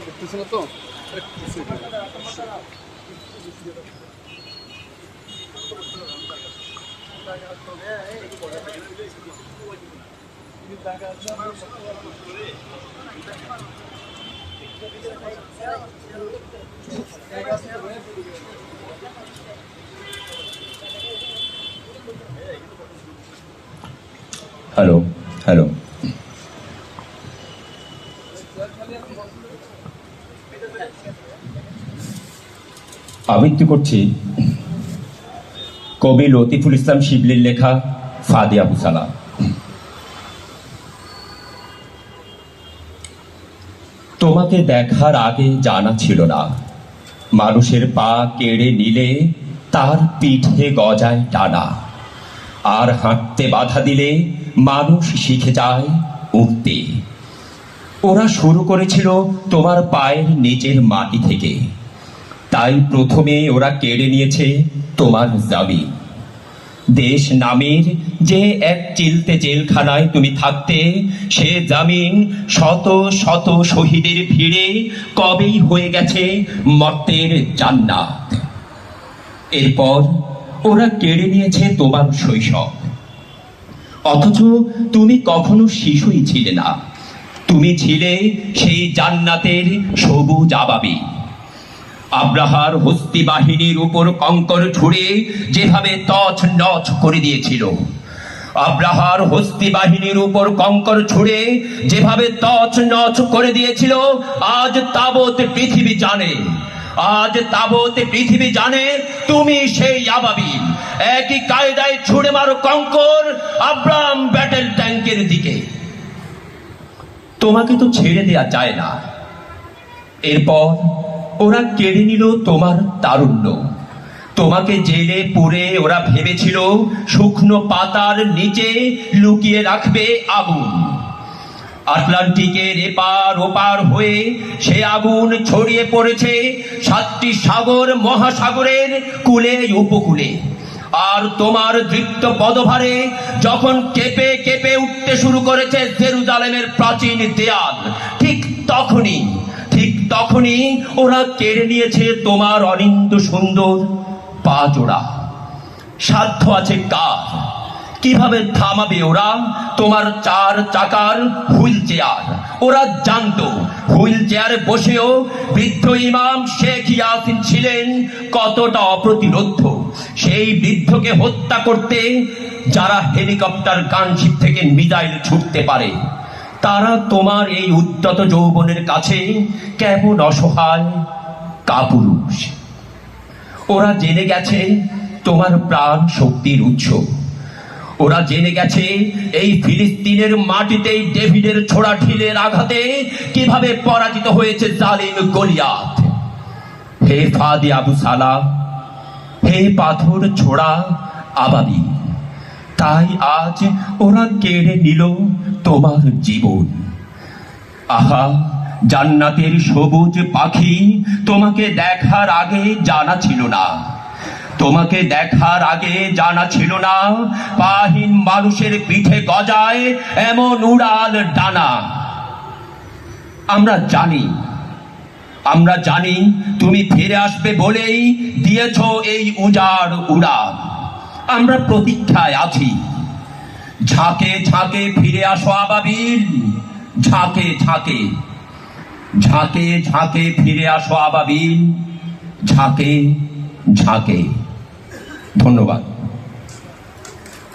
করতেছে না তো হ্যালো হ্যালো আবৃত্তি করছি কবি লতিফুল ইসলাম শিবলির লেখা ফাদে আবু সালাম। তোমাকে দেখার আগে জানা ছিল না মানুষের পা কেড়ে নিলে তার পিঠে গজায় টানা, আর হাঁটতে বাধা দিলে মানুষ শিখে যায় উঠতে। ওরা শুরু করেছিল তোমার পায়ের নিচের মাটি থেকে, তাই প্রথমে ওরা কেড়ে নিয়েছে তোমার জামিন। দেশ নামের যে এক চিলতে জেলখানায় তুমি থাকতে, সে জামিন শত শত শহীদের ভিড়ে কবেই হয়ে গেছে মর্তের জান্নাত। এরপর ওরা কেড়ে নিয়েছে তোমার শৈশব, অথচ তুমি কখনো শিশুই ছিলে না। তুমি ছিলে সেই জান্নাতের সবুজ আবাবি। আব্রাহার হস্তি বাহিনীর উপর কঙ্কর ছুড়ে যেভাবে তছ নছ করে দিয়েছিল, আব্রাহার হস্তি বাহিনীর উপর কঙ্কর ছুড়ে যেভাবে তছ নছ করে দিয়েছিল, আজ তাবৎ পৃথিবী জানে, আজ তাবৎ পৃথিবী জানে তুমি সেই আবাবিল। একই কায়দায় ছুড়ে মারো কঙ্কর আব্রাহাম ব্যাটেল ট্যাঙ্কের দিকে। তোমাকে তো ছেড়ে দেয়া যায় না। এরপর ওরা কেড়ে নিল তোমার তারুণ্য। তোমাকে জেলে পুরে ওরা ভেবেছিল শুকনো পাতার নিচে লুকিয়ে রাখবে আগুন। আটলান্টিকের এপার ওপার হয়ে সে আগুন ছড়িয়ে পড়েছে 7টি সাগর মহাসাগরের কূলে উপকূলে। আর তোমার দৃপ্ত পদভারে যখন কেঁপে কেঁপে উঠতে শুরু করেছে জেরুজালেমের প্রাচীন দেয়াল, ঠিক তখনই ওরা কেড়ে নিয়েছে তোমার অনিন্দ সুন্দর পা জোড়া। সাধ্য আছে কার? কিভাবে থামাবে ওরা তোমার 4 চাকার হুইল চেয়ার? ওরা জানতো হুইল চেয়ারে বসেও বৃদ্ধ ইমাম শেখ ইয়াসিন ছিলেন কতটা অপ্রতিরোধ্য। সেই বৃদ্ধকে হত্যা করতে যারা হেলিকপ্টার গানশিপ থেকে মিসাইল ছুটতে পারে, তারা তোমার এই উদ্যত যৌবনের কাছে কেমন অসহায় কাপুরুষ। ওরা জেনে গেছে তোমার প্রাণ শক্তির উৎস। ওরা জেনে গেছে এই ফিলিস্তিনের মাটিতেই ডেভিডের ছোড়া ঢিলের আঘাতে কিভাবে পরাজিত হয়েছে জালিম গলিয়াত। হে ফাদে আবু সালাম, হে পাথর ছোড়া আবাবি, তাই আজ ওরা কেড়ে নিল তোমার জীবন। আহা, জান্নাতের সবুজ পাখি তোমাকে দেখার আগে জানা ছিল না, তোমাকে দেখার আগে জানা ছিল না পাহীন মানুষের পিঠে গজায় এমন উড়াল ডানা। আমরা জানি তুমি ফিরে আসবে বলেই দিয়েছ এই উজাড় উড়াল। আমরা প্রতীক্ষায় আছি। ঝাঁকে ঝাঁকে ফিরে আসো আবাবিল, ঝাঁকে ঝাঁকে, ঝাঁকে ঝাঁকে ফিরে আসো আবাবিল, ঝাঁকে ঝাঁকে। ধন্যবাদ।